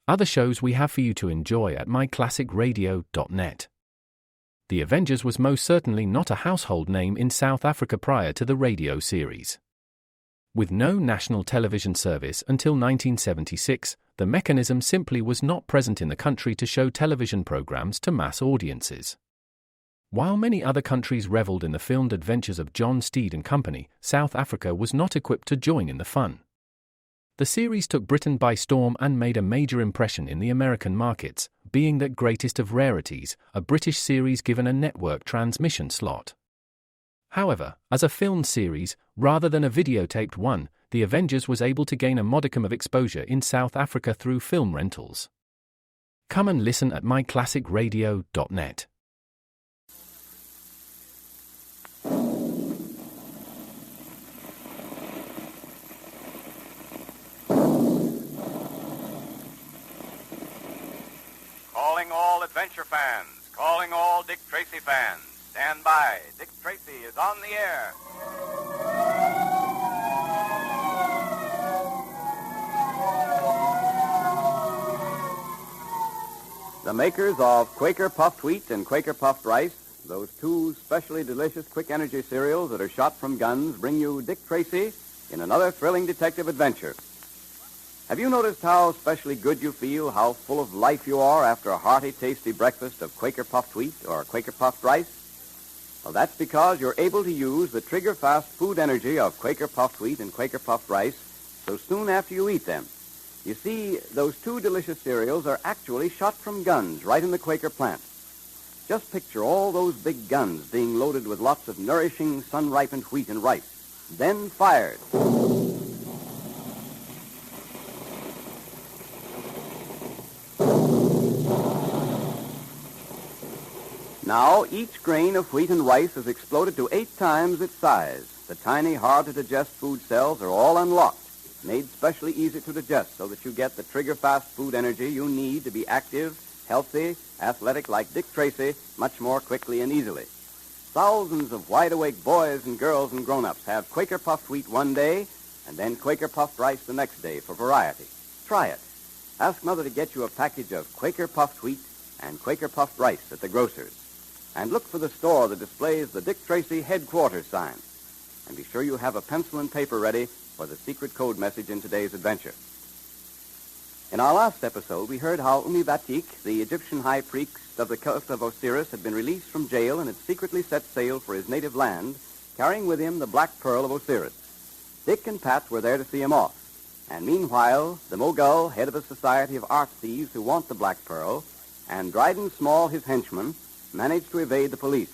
other shows we have for you to enjoy at myclassicradio.net. The Avengers was most certainly not a household name in South Africa prior to the radio series. With no national television service until 1976, the mechanism simply was not present in the country to show television programs to mass audiences. While many other countries reveled in the filmed adventures of John Steed and company, South Africa was not equipped to join in the fun. The series took Britain by storm and made a major impression in the American markets, being that greatest of rarities, a British series given a network transmission slot. However, as a filmed series, rather than a videotaped one, The Avengers was able to gain a modicum of exposure in South Africa through film rentals. Come and listen at myclassicradio.net. Calling all adventure fans, calling all Dick Tracy fans. Stand by. Dick Tracy is on the air. The makers of Quaker Puffed Wheat and Quaker Puffed Rice, those two specially delicious quick energy cereals that are shot from guns, bring you Dick Tracy in another thrilling detective adventure. Have you noticed how specially good you feel, how full of life you are after a hearty, tasty breakfast of Quaker Puffed Wheat or Quaker Puffed Rice? Well, that's because you're able to use the trigger-fast food energy of Quaker Puffed Wheat and Quaker Puffed Rice so soon after you eat them. You see, those two delicious cereals are actually shot from guns right in the Quaker plant. Just picture all those big guns being loaded with lots of nourishing, sun-ripened wheat and rice, then fired. Now, each grain of wheat and rice is exploded to 8 times its size. The tiny, hard-to-digest food cells are all unlocked, made specially easy to digest so that you get the trigger-fast food energy you need to be active, healthy, athletic like Dick Tracy much more quickly and easily. Thousands of wide-awake boys and girls and grown-ups have Quaker Puffed Wheat one day and then Quaker Puffed Rice the next day for variety. Try it. Ask Mother to get you a package of Quaker Puffed Wheat and Quaker Puffed Rice at the grocer's. And look for the store that displays the Dick Tracy headquarters sign. And be sure you have a pencil and paper ready for the secret code message in today's adventure. In our last episode, we heard how Batik, the Egyptian high priest of the cult of Osiris, had been released from jail and had secretly set sail for his native land, carrying with him the Black Pearl of Osiris. Dick and Pat were there to see him off. And meanwhile, the Mogul, head of a society of art thieves who want the Black Pearl, and Dryden Small, his henchman, managed to evade the police.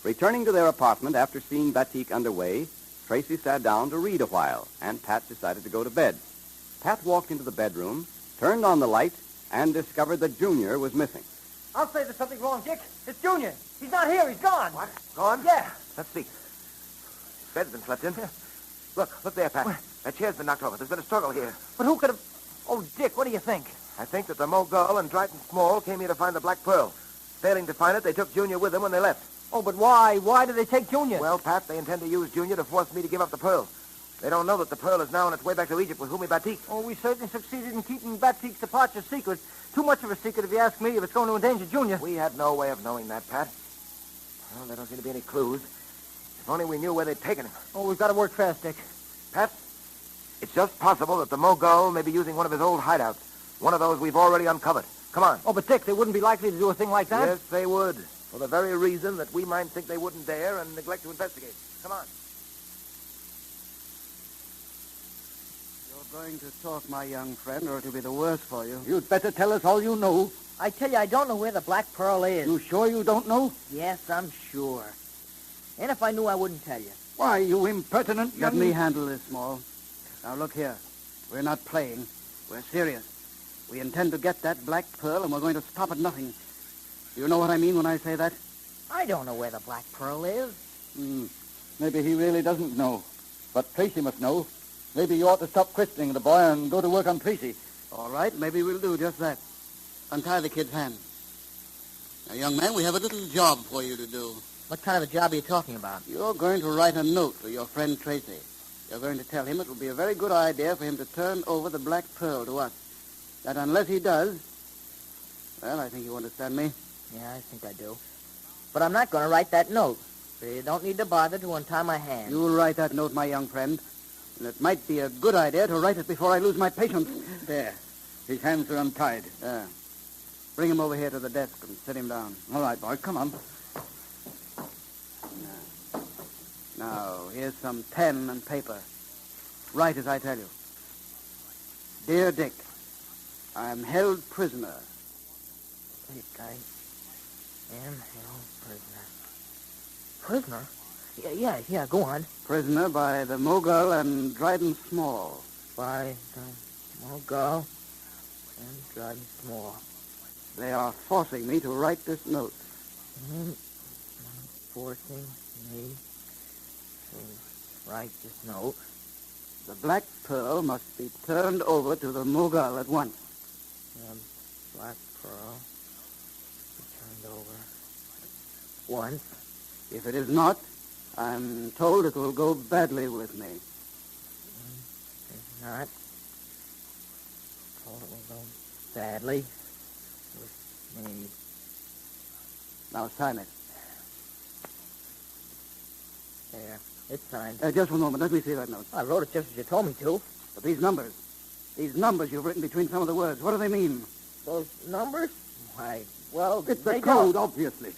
Returning to their apartment after seeing Batik underway, Tracy sat down to read a while, and Pat decided to go to bed. Pat walked into the bedroom, turned on the light, and discovered that Junior was missing. I'll say there's something wrong, Dick. It's Junior. He's not here. He's gone. What? Gone? Yeah. Let's see. Bed's been slept in. Look there, Pat. Where? That chair's been knocked over. There's been a struggle here. But who could have... Oh, Dick, what do you think? I think that the Mogul and Dryden Small came here to find the Black Pearl. Failing to find it, they took Junior with them when they left. Oh, but why? Why did they take Junior? Well, Pat, they intend to use Junior to force me to give up the pearl. They don't know that the pearl is now on its way back to Egypt with Batik. Oh, we certainly succeeded in keeping Batik's departure secret. Too much of a secret, if you ask me, if it's going to endanger Junior. We had no way of knowing that, Pat. Well, there don't seem to be any clues. If only we knew where they'd taken him. Oh, we've got to work fast, Dick. Pat, it's just possible that the Mogul may be using one of his old hideouts. One of those we've already uncovered. Come on. Oh, but Dick, they wouldn't be likely to do a thing like that? Yes, they would. For the very reason that we might think they wouldn't dare and neglect to investigate. Come on. You're going to talk, my young friend, or it'll be the worse for you. You'd better tell us all you know. I tell you, I don't know where the Black Pearl is. You sure you don't know? Yes, I'm sure. And if I knew, I wouldn't tell you. Why, you impertinent young... Let me handle this, Small. Now, look here. We're not playing. We're serious. We intend to get that Black Pearl, and we're going to stop at nothing. You know what I mean when I say that? I don't know where the Black Pearl is. Maybe he really doesn't know. But Tracy must know. Maybe you ought to stop questioning the boy and go to work on Tracy. All right, maybe we'll do just that. Untie the kid's hand. Now, young man, we have a little job for you to do. What kind of a job are you talking about? You're going to write a note to your friend Tracy. You're going to tell him it will be a very good idea for him to turn over the Black Pearl to us. That unless he does, well, I think you understand me. Yeah, I think I do. But I'm not going to write that note. So you don't need to bother to untie my hands. You'll write that note, my young friend. And it might be a good idea to write it before I lose my patience. There. His hands are untied. Bring him over here to the desk and sit him down. All right, boy. Come on. Now, here's some pen and paper. Write as I tell you. Dear Dick, I'm held prisoner. Dick, I am held prisoner. Prisoner? Yeah, go on. Prisoner by the Mogul and Dryden Small. By the Mogul and Dryden Small. They are forcing me to write this note. Forcing me to write this note. The Black Pearl must be turned over to the Mogul at once. The Black Pearl be turned over once. If it is not, I'm told it will go badly with me. If not, told it will go badly with me. Now sign it. There. It's signed. Just one moment. Let me see that note. I wrote it just as you told me to. But these numbers you've written between some of the words, what do they mean? Those numbers? Why, well, It's they the code, don't. obviously.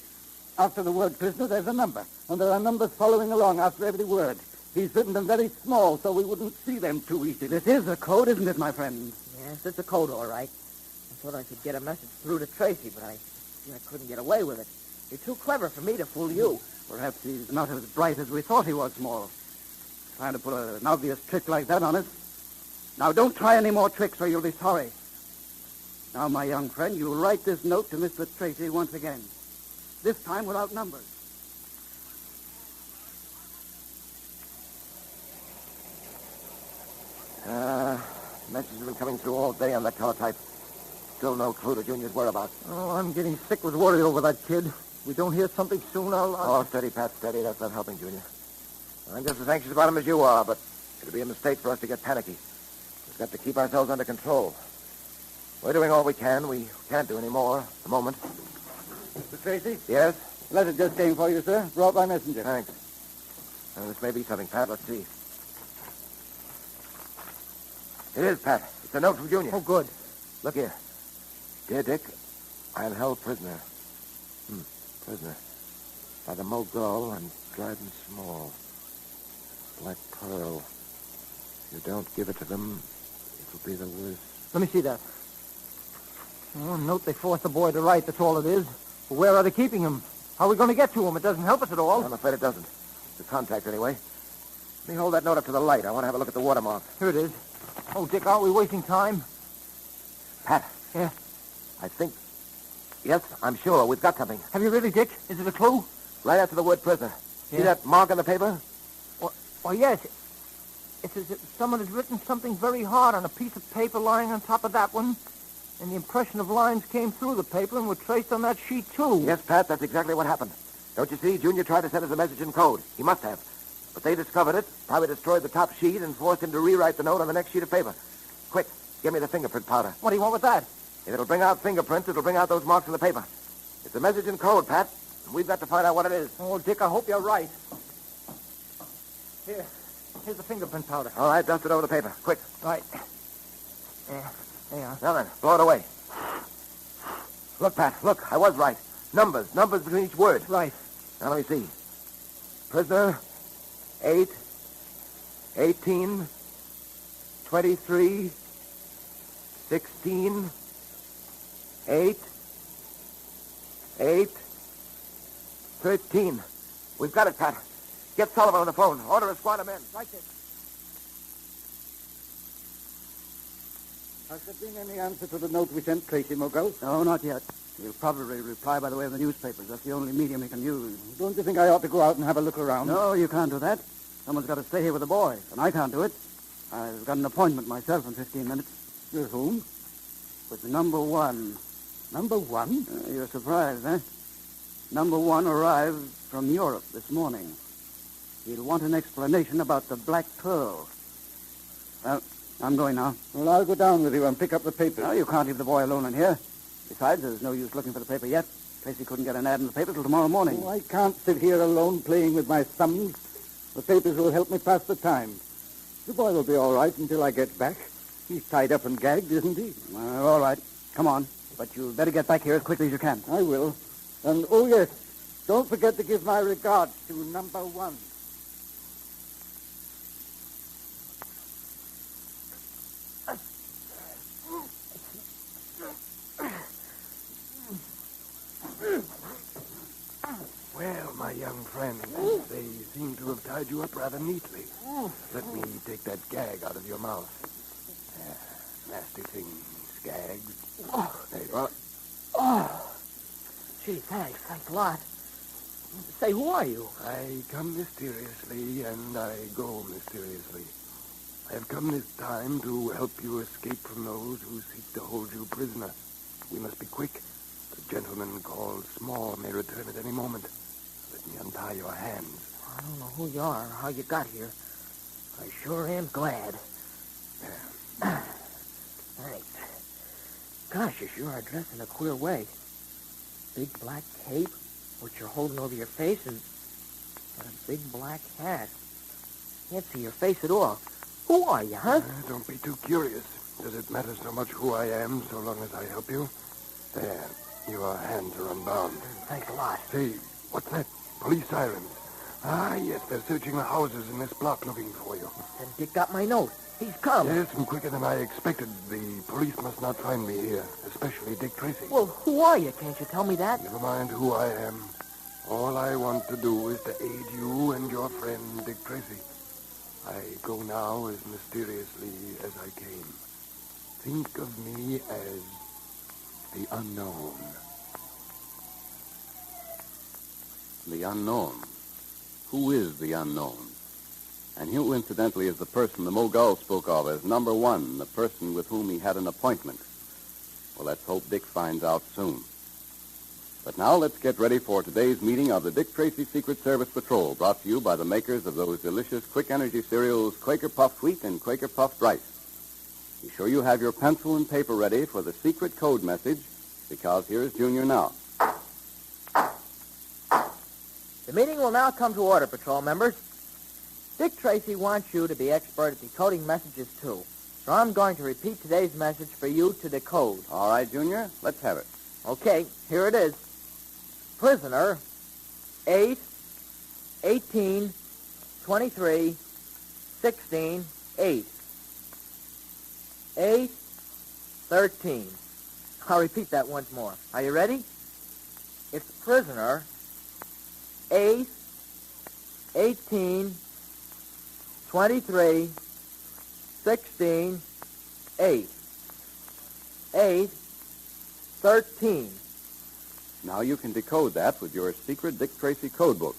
After the word prisoner, there's a number. And there are numbers following along after every word. He's written them very small, so we wouldn't see them too easily. This is a code, isn't it, my friend? Yes, it's a code, all right. I thought I could get a message through to Tracy, but I couldn't get away with it. You're too clever for me to fool you. Perhaps he's not as bright as we thought he was, Small. Trying to put an obvious trick like that on us. Now, don't try any more tricks or you'll be sorry. Now, my young friend, you'll write this note to Mr. Tracy once again. This time without numbers. Messages have been coming through all day on that teletype. Still no clue to Junior's whereabouts. Oh, I'm getting sick with worry over that kid. We don't hear something soon, I'll... Oh, steady, Pat, steady. That's not helping, Junior. I'm just as anxious about him as you are, but it'd be a mistake for us to get panicky. We've got to keep ourselves under control. We're doing all we can. We can't do any more at the moment. Mr. Tracy? Yes? Letter just came for you, sir. Brought by messenger. Thanks. This may be something, Pat. Let's see. It is, Pat. It's a note from Junior. Oh, good. Look here. Dear Dick, I am held prisoner. Prisoner. By the Mogul and Dryden Small. Black Pearl. If you don't give it to them, it will be the worst. Let me see that. Oh, a note they forced the boy to write, that's all it is. But where are they keeping him? How are we going to get to him? It doesn't help us at all. I'm afraid it doesn't. It's a contact, anyway. Let me hold that note up to the light. I want to have a look at the watermark. Here it is. Oh, Dick, aren't we wasting time? Pat. Yeah? I think... Yes, I'm sure. We've got something. Have you really, Dick? Is it a clue? Right after the word prisoner. See Yeah. that mark on the paper? Oh, yes. It's as if someone has written something very hard on a piece of paper lying on top of that one. And the impression of lines came through the paper and were traced on that sheet, too. Yes, Pat, that's exactly what happened. Don't you see? Junior tried to send us a message in code. He must have. But they discovered it, probably destroyed the top sheet, and forced him to rewrite the note on the next sheet of paper. Quick, give me the fingerprint powder. What do you want with that? If it'll bring out fingerprints, it'll bring out those marks on the paper. It's a message in code, Pat. And we've got to find out what it is. Oh, Dick, I hope you're right. Here's the fingerprint powder. All right, dust it over the paper. Quick. Right. Yeah, there you are. Now then, blow it away. Look, Pat, look. I was right. Numbers between each word. Right. Now, let me see. Prisoner, 8, 18, 23, 16, 8, 13. We've got it, Pat. Get Sullivan on the phone. Order a squad of men. Right there. Has there been any answer to the note we sent Tracy, Mogul? No, not yet. He'll probably reply by the way of the newspapers. That's the only medium he can use. Don't you think I ought to go out and have a look around? No, you can't do that. Someone's got to stay here with the boy, and I can't do it. I've got an appointment myself in 15 minutes. With whom? With number one. Number one? You're surprised, eh? Number one arrived from Europe this morning. He'll want an explanation about the Black Pearl. I'm going now. Well, I'll go down with you and pick up the papers. No, you can't leave the boy alone in here. Besides, there's no use looking for the paper yet. Tracy couldn't get an ad in the paper till tomorrow morning. Oh, I can't sit here alone playing with my thumbs. The papers will help me pass the time. The boy will be all right until I get back. He's tied up and gagged, isn't he? All right. Come on. But you'd better get back here as quickly as you can. I will. And, oh, yes, don't forget to give my regards to number 1. Well, my young friend, they seem to have tied you up rather neatly. Let me take that gag out of your mouth. Nasty thing, these gags. There you are. Oh. Gee, thanks. Thanks a lot. Say, who are you? I come mysteriously, and I go mysteriously. I have come this time to help you escape from those who seek to hold you prisoner. We must be quick. The gentleman called Small may return at any moment. Let me untie your hands. I don't know who you are or how you got here. I sure am glad. Thanks. Gosh, you sure are dressed in a queer way. Big black cape, which you're holding over your face, and a big black hat. Can't see your face at all. Who are you, huh? Don't be too curious. Does it matter so much who I am so long as I help you? There. Your hands are unbound. Thanks a lot. Say, what's that? Police sirens. Ah, yes, they're searching the houses in this block looking for you. Then Dick got my note. He's come. Yes, and quicker than I expected. The police must not find me here, especially Dick Tracy. Well, who are you? Can't you tell me that? Never mind who I am. All I want to do is to aid you and your friend Dick Tracy. I go now as mysteriously as I came. Think of me as the unknown. The unknown. Who is the unknown? And who, incidentally, is the person the Mogul spoke of as number 1, the person with whom he had an appointment? Well, let's hope Dick finds out soon. But now let's get ready for today's meeting of the Dick Tracy Secret Service Patrol, brought to you by the makers of those delicious quick energy cereals, Quaker Puffed Wheat and Quaker Puffed Rice. Be sure you have your pencil and paper ready for the secret code message, because here's Junior now. The meeting will now come to order, patrol members. Dick Tracy wants you to be expert at decoding messages, too. So I'm going to repeat today's message for you to decode. All right, Junior, let's have it. Okay, here it is. Prisoner, 8, 18, 23, 16, 8. 8, 13. I'll repeat that once more. Are you ready? It's prisoner, 8, 18, 23, 16, 8. 8, 13. Now you can decode that with your secret Dick Tracy code book.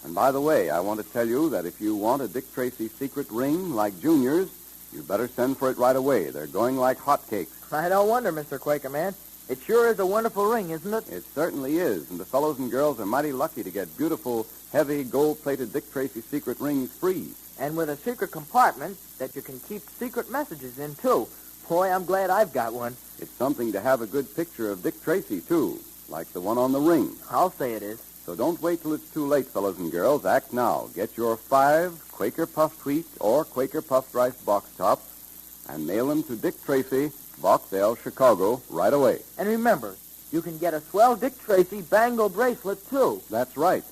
And by the way, I want to tell you that if you want a Dick Tracy secret ring like Junior's, you better send for it right away. They're going like hotcakes. I don't wonder, Mr. Quaker Man. It sure is a wonderful ring, isn't it? It certainly is, and the fellows and girls are mighty lucky to get beautiful, heavy, gold-plated Dick Tracy secret rings free. And with a secret compartment that you can keep secret messages in, too. Boy, I'm glad I've got one. It's something to have a good picture of Dick Tracy, too, like the one on the ring. I'll say it is. So don't wait till it's too late, fellows and girls. Act now. Get your 5 Quaker Puffed Wheat or Quaker Puffed Rice box tops and mail them to Dick Tracy, Boxell, Chicago, right away. And remember, you can get a swell Dick Tracy bangle bracelet, too. That's right.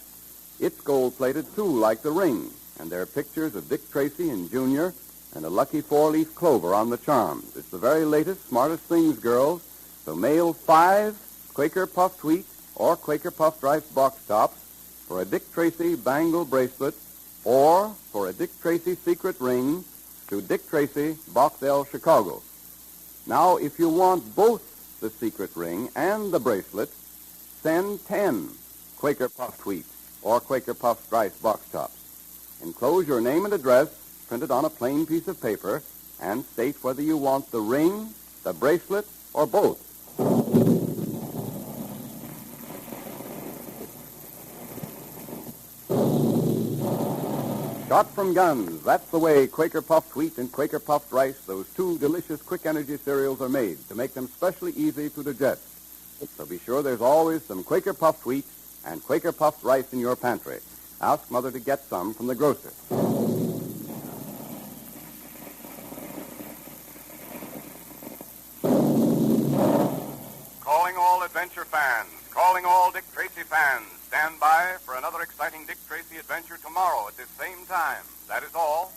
It's gold-plated, too, like the ring. And there are pictures of Dick Tracy and Junior and a lucky 4-leaf clover on the charms. It's the very latest, smartest things, girls. So mail 5 Quaker Puffed Wheat or Quaker Puffed Rice box tops for a Dick Tracy bangle bracelet or for a Dick Tracy secret ring to Dick Tracy, Boxell, Chicago. Now, if you want both the secret ring and the bracelet, send 10 Quaker Puffed Wheat or Quaker Puffed Rice box tops. Enclose your name and address printed on a plain piece of paper and state whether you want the ring, the bracelet, or both. Shot from guns. That's the way Quaker Puffed Wheat and Quaker Puffed Rice, those two delicious quick energy cereals, are made to make them specially easy to digest. So be sure there's always some Quaker Puffed Wheat and Quaker Puffed Rice in your pantry. Ask Mother to get some from the grocer. Calling all adventure fans, calling all Dick Tracy fans. Stand by for another exciting Dick Tracy adventure tomorrow at this same time. That is all.